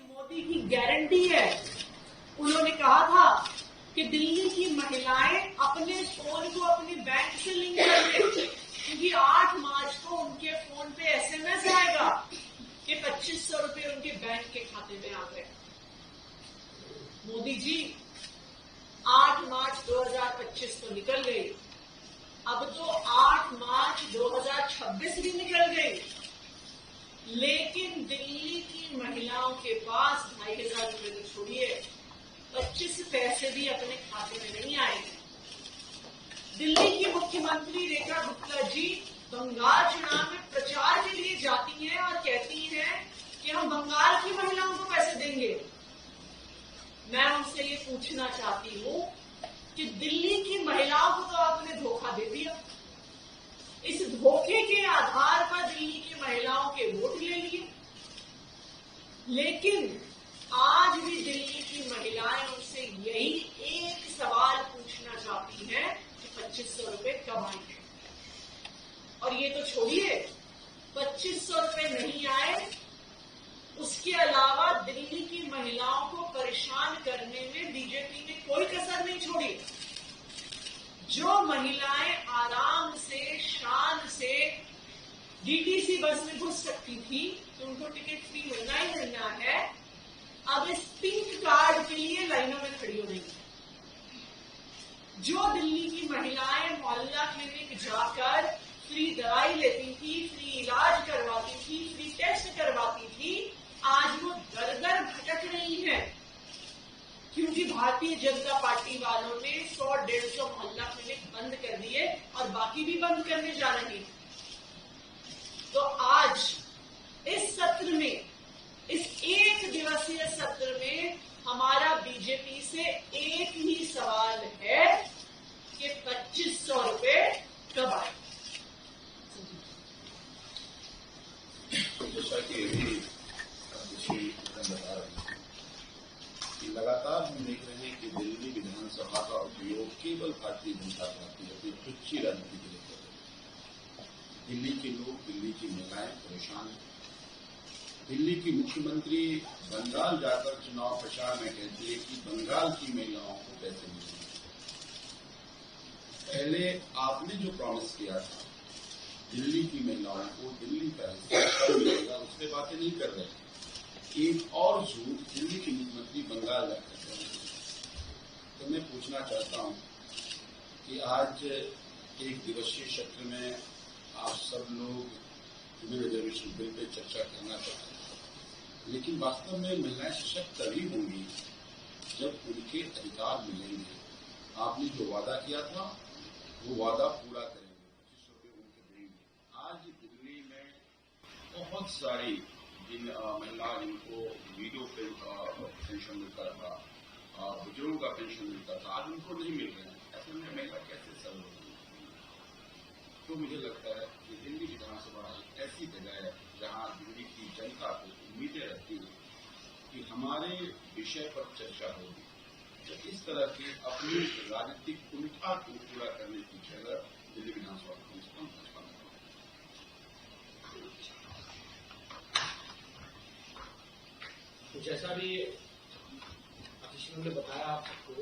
मोदी की गारंटी है। उन्होंने कहा था कि दिल्ली की महिलाएं अपने फोन को अपने बैंक से लिंक कर लें, क्योंकि 8 मार्च को उनके फोन पे एसएमएस आएगा कि 2500 रुपए उनके बैंक के खाते में आ गए। मोदी जी, 8 मार्च 2025 तो निकल गई, अब तो 8 मार्च 2026 भी निकल गई, लेकिन दिल्ली की महिलाओं के पास 2500 रुपए तो छोड़िए, 25 पैसे भी अपने खाते में नहीं आएंगे। दिल्ली की मुख्यमंत्री रेखा गुप्ता जी बंगाल चुनाव में प्रचार के लिए जाती हैं और कहती हैं कि हम बंगाल की महिलाओं को पैसे देंगे। मैं उनसे ये पूछना चाहती हूं कि दिल्ली की महिलाओं को तो आपने धोखा दे दिया, इस धोखे के आधार पर दिल्ली की महिलाओं के वोट ले लिए, लेकिन आज भी दिल्ली की महिलाएं उनसे यही एक सवाल पूछना चाहती हैं कि 2500 रुपए कब आएंगे। और ये तो छोड़िए, 2500 रुपए नहीं आए, उसके अलावा दिल्ली की महिलाओं को परेशान करने में बीजेपी ने कोई कसर नहीं छोड़ी। जो महिलाएं आराम से, शान से डीटीसी बस में घुस सकती थी तो उनको टिकट फ्री मिलना ही मिलना है, अब इस पिंक कार्ड के लिए लाइनों में खड़ी हो रही है। जो दिल्ली की महिलाएं मोहल्ला क्लिनिक जाकर फ्री दवाई लेती थी, फ्री इलाज करवाती थी, फ्री टेस्ट करवाती थी, आज वो दर-दर भटक रही हैं, क्योंकि भारतीय जनता पार्टी वालों ने 100-150 मोहल्ला क्लिनिक बंद कर दिए और बाकी भी बंद करने जा रहे हैं। तो आज इस सत्र में, इस एक दिवसीय सत्र में हमारा बीजेपी से एक ही सवाल है कि 2500 रुपए कब आए। जैसा कि बता रहे हैं कि लगातार हम देख रहे हैं कि दिल्ली विधानसभा का उपयोग केवल भारतीय जनता पार्टी अपनी तुच्छी राजनीति के लिए कर रही है। दिल्ली के लोग, दिल्ली की महिलाएं परेशान हैं। दिल्ली की मुख्यमंत्री बंगाल जाकर चुनाव प्रचार में कहती है कि बंगाल की महिलाओं को पैसे मिलेंगे। पहले आपने जो प्रॉमिस किया था दिल्ली की महिलाओं को दिल्ली का हिस्सा मिलेगा, उससे बातें नहीं कर रहे। एक और झूठ दिल्ली की मुख्यमंत्री बंगाल जाकर कर रहे हैं। तो मैं पूछना चाहता हूं कि आज एक दिवसीय सत्र में आप सब लोग रिजर्वेशन बिल पे चर्चा करना चाहते हैं, लेकिन वास्तव में महिलाएं सशक्त तभी होंगी जब उनके अधिकार मिलेंगे। आपने जो वादा किया था वो वादा पूरा करेंगे, 2500 रुपये उनको देंगे। आज दिल्ली में बहुत सारी जिन महिला जिनको वीडियो पेंशन मिलता था, बुजुर्गों का पेंशन मिलता था, आज उनको नहीं मिल रहे हैं। ऐसे में महिला कैसे सर्व होगी? तो मुझे लगता है कि दिल्ली विधानसभा एक ऐसी जगह है जहां दिल्ली की जनता को उम्मीदें रहती है कि हमारे विषय पर चर्चा होगी। तो इस तरह की अपनी राजनीतिक कुंठा को पूरा करने की जगह दिल्ली विधानसभा कम से कम तो जैसा भी अतिशी ने बताया आप सबको,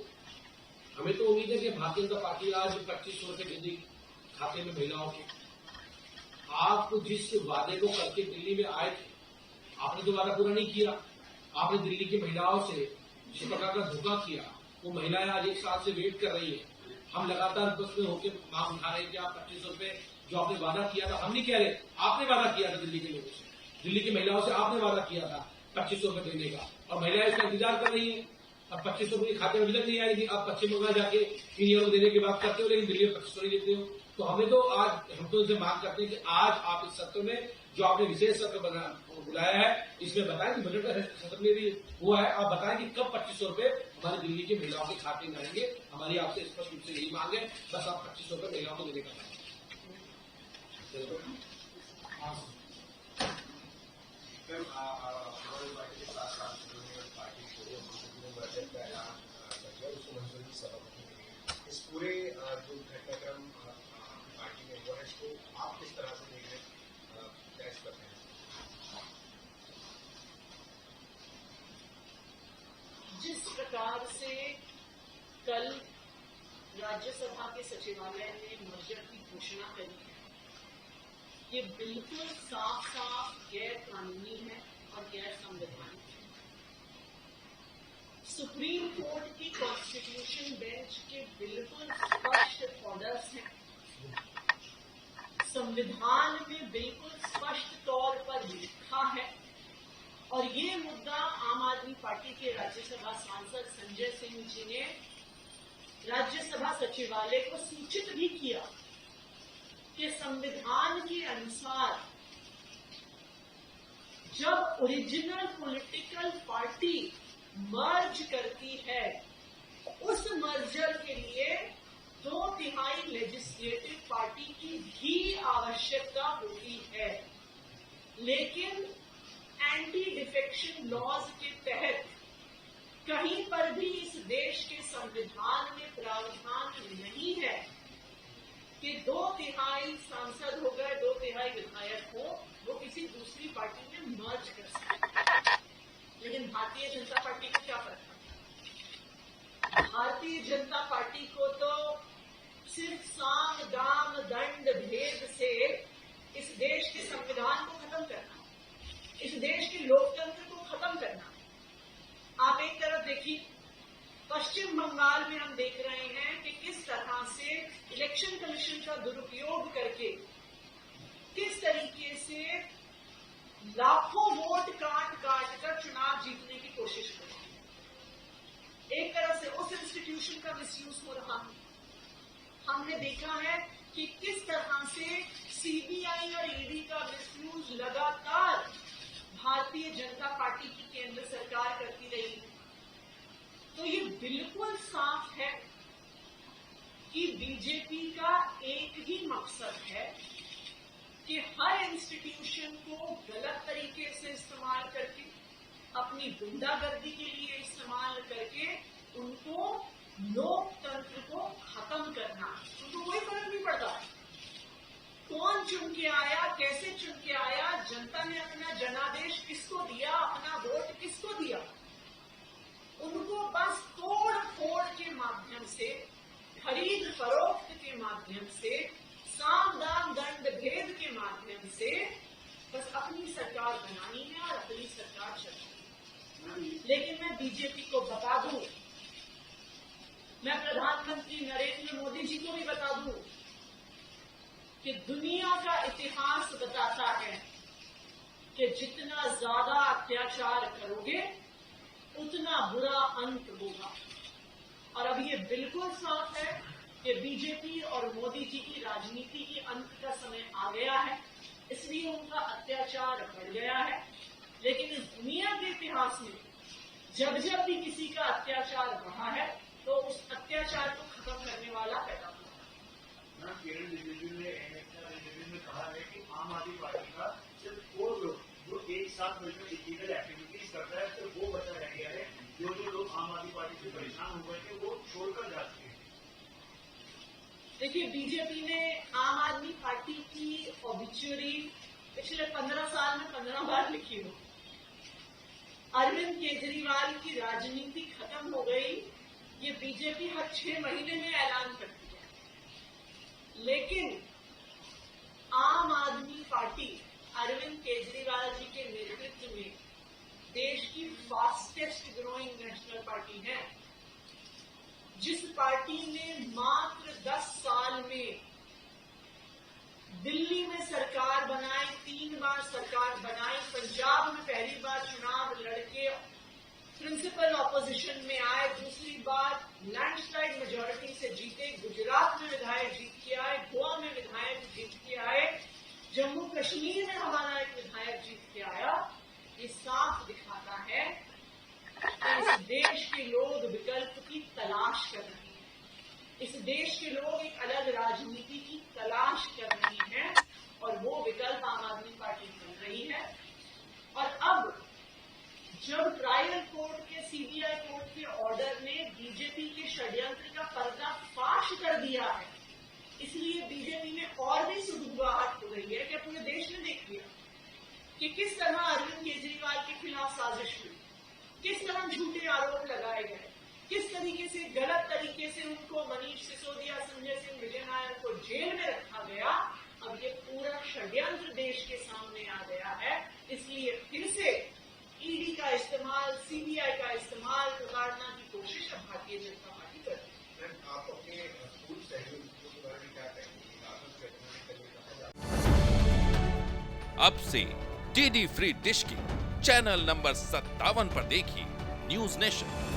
हमें तो उम्मीद है कि भारतीय जनता पार्टी आज 2500 रुपए दे देगी खाते में महिलाओं के। आप जिस वादे को करके दिल्ली में आए थे, आपने तो वादा पूरा नहीं किया। आपने दिल्ली की महिलाओं से जिस प्रकार का धोखा किया, वो महिलाएं आज एक साल से वेट कर रही है। हम लगातार बस में होकर मांग उठा रहे हैं कि आप 2500 रुपए जो आपने वादा किया था, हम नहीं कह रहे, आपने वादा किया था दिल्ली के लोगों से, दिल्ली की महिलाओं से आपने वादा किया था 2500 रुपए देने का, और महिलाएं इसका इंतजार कर रही है। अब 2500 रुपए खाते में अभी तक नहीं आएगी। आप पश्चिम बंगाल जाके 3 ईयर देने की बात करते हो, लेकिन दिल्ली में 2500 नहीं देते हो। तो हमें तो आज, हम तो इनसे मांग करते हैं कि आज आप इस सत्र में जो आपने विशेष सत्र बुलाया है, इसमें बताएं कि बजट का सत्र में भी हुआ है, आप बताएं कि कब 2500 रुपए हमारी दिल्ली की महिलाओं के खाते में आएंगे। हमारी आपसे स्पष्ट रूप से यही मांग है, बस आप 2500 रुपए महिलाओं को देने का मांग। इस पूरे जो घटनाक्रम पार्टी में हुआ है, इसको आप किस तरह से देख रहे हैं, कैश करते हैं? प्रकार से कल राज्यसभा के सचिवालय ने मर्जर की घोषणा करी है, ये बिल्कुल साफ साफ गैर कानूनी है और गैर संवैधानिक है। सुप्रीम कोर्ट की कॉन्स्टिट्यूशन बेंच के बिल्कुल स्पष्ट ऑर्डर्स हैं, संविधान में बिल्कुल स्पष्ट तौर पर लिखा है, और ये मुद्दा आम आदमी पार्टी के राज्यसभा सांसद संजय सिंह जी ने राज्यसभा सचिवालय को सूचित भी किया कि संविधान के अनुसार जब ओरिजिनल पॉलिटिकल पार्टी मर्ज करती है, उस मर्जर के लिए 2/3 लेजिस्लेटिव पार्टी की भी आवश्यकता होती है। लेकिन एंटी डिफेक्शन लॉज के तहत कहीं पर भी इस देश के संविधान में प्रावधान नहीं है कि 2/3 सांसद हो गए, 2/3 विधायक हो, वो किसी दूसरी पार्टी में मर्ज कर सकते। लेकिन भारतीय जनता पार्टी को क्या फर्क पड़ता है? भारतीय जनता पार्टी को तो सिर्फ साम दाम दंड भेद से इस देश के संविधान को खत्म करना, इस देश के लोकतंत्र को खत्म करना। आप एक तरफ देखिए, पश्चिम बंगाल में हम देख रहे हैं कि किस तरह से इलेक्शन कमीशन का दुरुपयोग करके किस तरीके से लाखों वोट काट कर चुनाव जीतने की कोशिश कर रहे हैं। एक तरफ से उस इंस्टीट्यूशन का मिसयूज हो रहा है। हमने देखा है कि किस तरह से सीबीआई और ईडी का मिसयूज लगातार भारतीय जनता पार्टी की केंद्र सरकार करती रही है। तो ये बिल्कुल साफ है कि बीजेपी का एक ही मकसद है कि हर इंस्टीट्यूशन को गलत तरीके से इस्तेमाल करके, अपनी गुंडागर्दी के लिए इस्तेमाल करके उनको लोकतंत्र को खत्म करना। उनको कोई फर्क नहीं पड़ता कौन चुन के आया, कैसे चुन के आया, जनता ने अपना जनादेश किसको दिया, अपना वोट किसको दिया। उनको बस तोड़ फोड़ के माध्यम से, खरीद फरोख्त के माध्यम से, साम दाम दंड भेद के माध्यम से बस अपनी सरकार बनानी है और अपनी सरकार चलानी है। लेकिन मैं बीजेपी को बता दूं, मैं प्रधानमंत्री नरेंद्र मोदी जी को भी बता दूं कि दुनिया का इतिहास बताता है कि जितना ज्यादा अत्याचार करोगे उतना बुरा अंत होगा। और अब ये बिल्कुल साफ है कि बीजेपी और मोदी जी की राजनीति की अंत का समय आ गया है, इसलिए उनका अत्याचार बढ़ गया है। लेकिन इस दुनिया के इतिहास में जब जब भी किसी का अत्याचार बढ़ा है तो उस अत्याचार को खत्म करने वाला पैदा हुआ। किरण रिजिजू ने कहा है कि आम आदमी पार्टी का सिर्फ वो लोग जो एक साथ मिलकर इलीगल एक्टिविटीज करता है, सिर्फ वो बचा रह गया है। जो लोग आम आदमी पार्टी से परेशान हो गए थे वो छोड़कर जा चुके हैं। देखिए, बीजेपी ने आम आदमी पार्टी की ऑबिचुअरी पिछले 15 साल में 15 बार लिखी हो। अरविंद केजरीवाल की राजनीति खत्म हो गई, ये बीजेपी हर 6 महीने में ऐलान करती है। लेकिन आम आदमी पार्टी अरविंद केजरीवाल जी के नेतृत्व में देश की फास्टेस्ट ग्रोइंग नेशनल पार्टी है, जिस पार्टी ने मात्र 10 साल में दिल्ली में सरकार बनाई, 3 बार सरकार बनाई, पंजाब में पहली बार चुनाव लड़के प्रिंसिपल ऑपोजिशन में आए, दूसरी बार लैंडस्लाइड मेजॉरिटी से जीते, गुजरात में विधायक जीत के आए, गोवा में विधायक जीत के आए, जम्मू कश्मीर में हमारा एक विधायक जीत के आया। ये साफ दिखाता है कि इस देश के लोग विकल्प की तलाश कर रहे हैं। इस देश के लोग एक अलग राजनीति की तलाश कर रहे हैं और वो विकल्प आम आदमी पार्टी बन रही है। और अब जब ट्रायल कोर्ट के, सीबीआई कोर्ट के ऑर्डर ने बीजेपी के षड्यंत्र का पर्दाफाश कर दिया है, इसलिए बीजेपी में और भी सुगबुगाहट हो गई है कि पूरे देश ने देख लिया कि किस तरह अरविंद केजरीवाल के खिलाफ साजिश हुई, किस तरह झूठे आरोप लगाए गए, किस तरीके से गलत तरीके से उनको मनीष सिसोदिया, संजय सिंह, विजय नायर को जेल में रखा गया। अब ये पूरा षड्यंत्र देश के सामने आ गया है। इसलिए फिर से ईडी का इस्तेमाल, सीबीआई का इस्तेमाल बिगाड़ना की कोशिश अब भारतीय जनता पार्टी कर रही है। आप अपने स्कूल सहयोगियों के बारे में क्या कहेंगे? अब से डीडी फ्री डिश की चैनल नंबर 57 पर देखिए न्यूज नेशन।